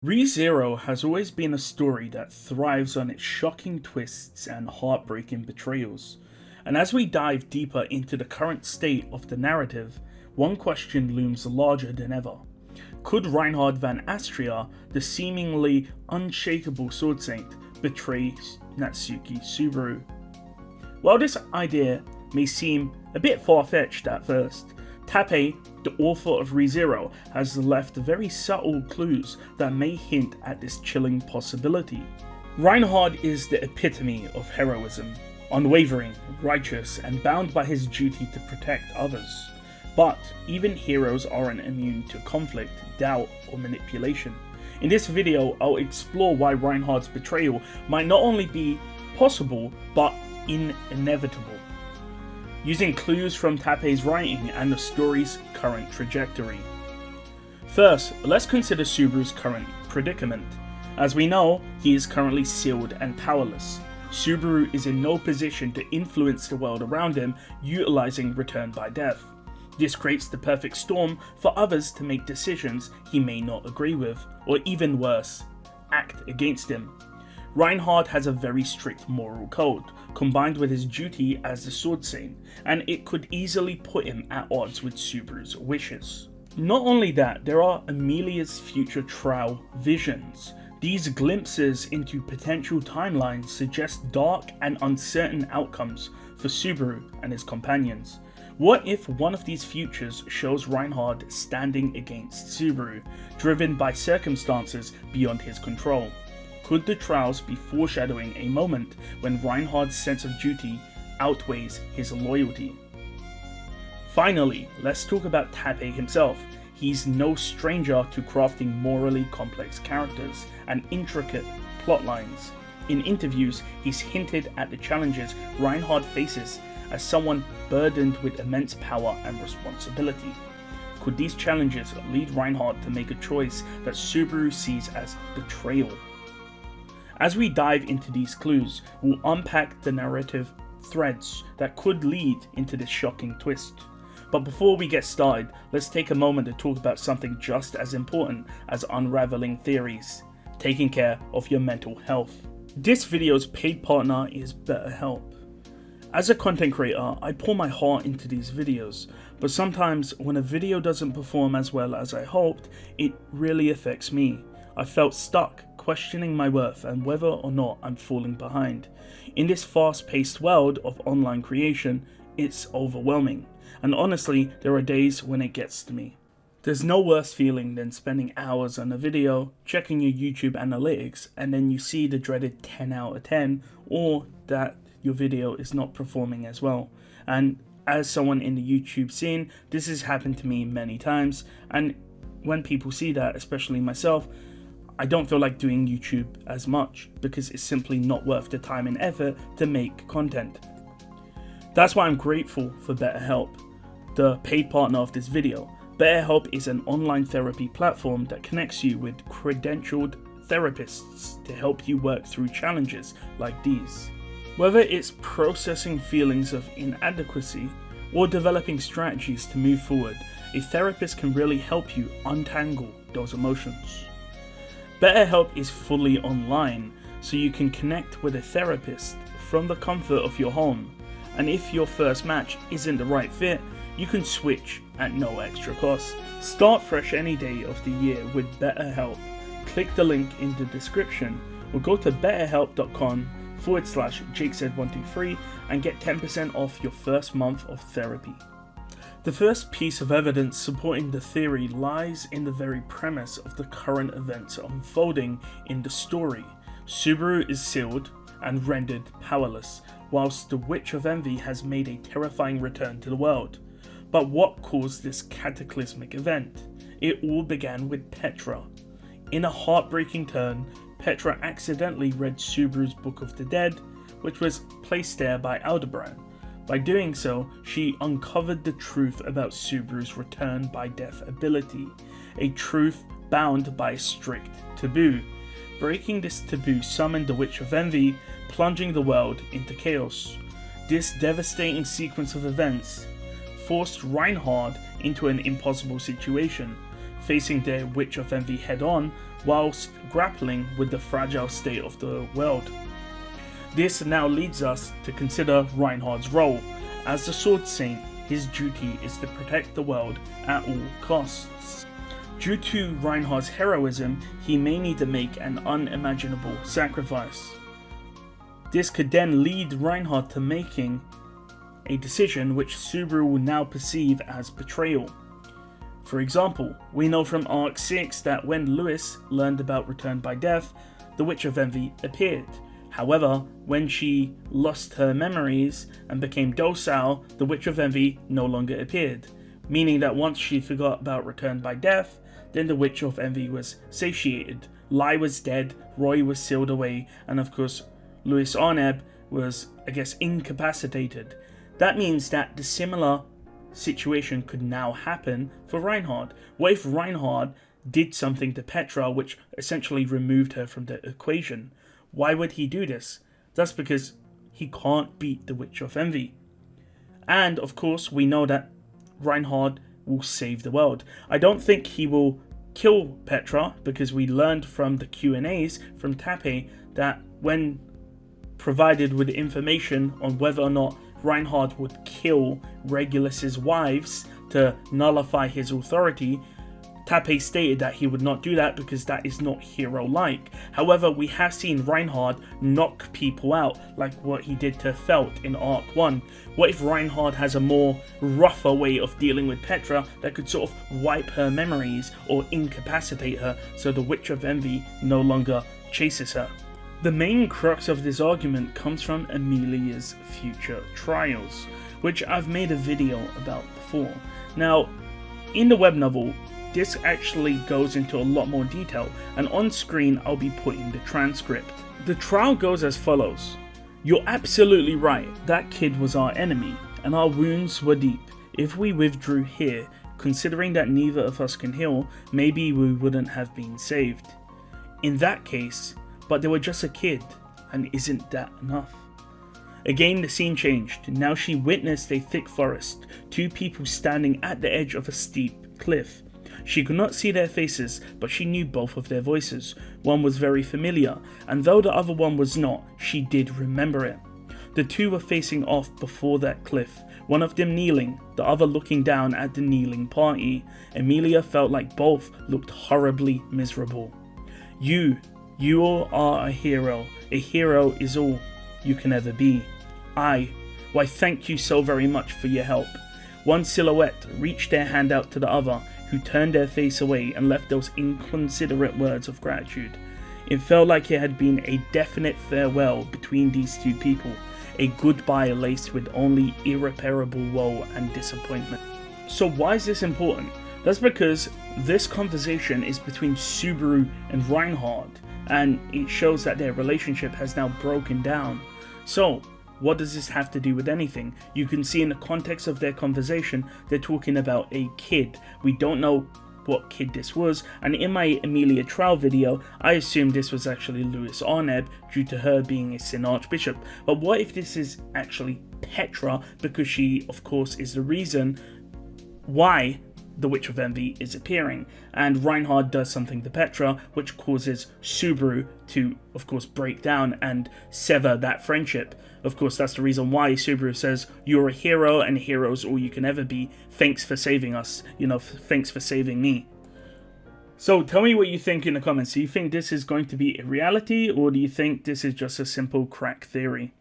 ReZero has always been a story that thrives on its shocking twists and heartbreaking betrayals. And as we dive deeper into the current state of the narrative, one question looms larger than ever. Could Reinhard van Astria, the seemingly unshakable sword saint, betray Natsuki Subaru? While this idea may seem a bit far-fetched at first, Tappei, the author of ReZero, has left very subtle clues that may hint at this chilling possibility. Reinhard is the epitome of heroism, unwavering, righteous, and bound by his duty to protect others. But even heroes aren't immune to conflict, doubt, or manipulation. In this video, I'll explore why Reinhard's betrayal might not only be possible, but inevitable, using clues from Tappei's writing and the story's current trajectory. First, let's consider Subaru's current predicament. As we know, he is currently sealed and powerless. Subaru is in no position to influence the world around him, utilizing return by death. This creates the perfect storm for others to make decisions he may not agree with, or even worse, act against him. Reinhard has a very strict moral code, combined with his duty as the sword saint, and it could easily put him at odds with Subaru's wishes. Not only that, there are Emilia's future trial visions. These glimpses into potential timelines suggest dark and uncertain outcomes for Subaru and his companions. What if one of these futures shows Reinhard standing against Subaru, driven by circumstances beyond his control? Could the trials be foreshadowing a moment when Reinhard's sense of duty outweighs his loyalty? Finally, let's talk about Tappei himself. He's no stranger to crafting morally complex characters and intricate plot lines. In interviews, he's hinted at the challenges Reinhard faces as someone burdened with immense power and responsibility. Could these challenges lead Reinhard to make a choice that Subaru sees as betrayal? As we dive into these clues, we'll unpack the narrative threads that could lead into this shocking twist. But before we get started, let's take a moment to talk about something just as important as unraveling theories: taking care of your mental health. This video's paid partner is BetterHelp. As a content creator, I pour my heart into these videos, but sometimes when a video doesn't perform as well as I hoped, it really affects me. I felt stuck, questioning my worth and whether or not I'm falling behind. In this fast-paced world of online creation, it's overwhelming. And honestly, there are days when it gets to me. There's no worse feeling than spending hours on a video, checking your YouTube analytics, and then you see the dreaded 10 out of 10, or that your video is not performing as well. And as someone in the YouTube scene, this has happened to me many times, and when people see that, especially myself, I don't feel like doing YouTube as much because it's simply not worth the time and effort to make content. That's why I'm grateful for BetterHelp, the paid partner of this video. BetterHelp is an online therapy platform that connects you with credentialed therapists to help you work through challenges like these. Whether it's processing feelings of inadequacy or developing strategies to move forward, a therapist can really help you untangle those emotions. BetterHelp is fully online, so you can connect with a therapist from the comfort of your home. And if your first match isn't the right fit, you can switch at no extra cost. Start fresh any day of the year with BetterHelp. Click the link in the description or go to betterhelp.com/JakeZ123 and get 10% off your first month of therapy. The first piece of evidence supporting the theory lies in the very premise of the current events unfolding in the story. Subaru is sealed and rendered powerless, whilst the Witch of Envy has made a terrifying return to the world. But what caused this cataclysmic event? It all began with Petra. In a heartbreaking turn, Petra accidentally read Subaru's Book of the Dead, which was placed there by Aldebaran. By doing so, she uncovered the truth about Subaru's return by death ability, a truth bound by a strict taboo. Breaking this taboo summoned the Witch of Envy, plunging the world into chaos. This devastating sequence of events forced Reinhard into an impossible situation. Facing the Witch of Envy head-on, whilst grappling with the fragile state of the world. This now leads us to consider Reinhard's role. As the Sword Saint, his duty is to protect the world at all costs. Due to Reinhard's heroism, he may need to make an unimaginable sacrifice. This could then lead Reinhard to making a decision which Subaru will now perceive as betrayal. For example, we know from Arc 6 that when Lewis learned about Return by Death, the Witch of Envy appeared. However, when she lost her memories and became docile, the Witch of Envy no longer appeared, meaning that once she forgot about Return by Death, then the Witch of Envy was satiated. Lai was dead, Roy was sealed away, and of course, Louis Arneb was, incapacitated. That means that the similar situation could now happen for Reinhard. What if Reinhard did something to Petra which essentially removed her from the equation? Why would he do this? That's because he can't beat the Witch of Envy. And of course, we know that Reinhard will save the world. I don't think he will kill Petra, because we learned from the Q&As from Tappe that when provided with information on whether or not Reinhard would kill Regulus's wives to nullify his authority, Tappe stated that he would not do that because that is not hero-like. However, we have seen Reinhard knock people out, like what he did to Felt in Arc 1. What if Reinhard has a more rougher way of dealing with Petra that could sort of wipe her memories or incapacitate her so the Witch of Envy no longer chases her? The main crux of this argument comes from Emilia's future trials, which I've made a video about before. Now, in the web novel, this actually goes into a lot more detail, and on screen I'll be putting the transcript. The trial goes as follows. You're absolutely right, that kid was our enemy, and our wounds were deep. If we withdrew here, considering that neither of us can heal, maybe we wouldn't have been saved. In that case, but they were just a kid, and isn't that enough? Again, the scene changed. Now she witnessed a thick forest, two people standing at the edge of a steep cliff. She could not see their faces, but she knew both of their voices. One was very familiar, and though the other one was not, she did remember it. The two were facing off before that cliff, one of them kneeling, the other looking down at the kneeling party. Emilia felt like both looked horribly miserable. You are a hero. A hero is all you can ever be. Why thank you so very much for your help. One silhouette reached their hand out to the other, who turned their face away and left those inconsiderate words of gratitude. It felt like it had been a definite farewell between these two people, a goodbye laced with only irreparable woe and disappointment. So why is this important? That's because this conversation is between Subaru and Reinhard, and it shows that their relationship has now broken down. So, what does this have to do with anything? You can see in the context of their conversation, they're talking about a kid. We don't know what kid this was, and in my Emilia trial video, I assumed this was actually Louis Arneb due to her being a Sin Archbishop. But what if this is actually Petra, because she, of course, is the reason why the Witch of Envy is appearing, and Reinhard does something to Petra which causes Subaru to, of course, break down and sever that friendship. Of course, that's the reason why Subaru says, you're a hero and hero's all you can ever be. Thanks for saving us. Thanks for saving me. So tell me what you think in the comments. Do you think this is going to be a reality, or do you think this is just a simple crack theory?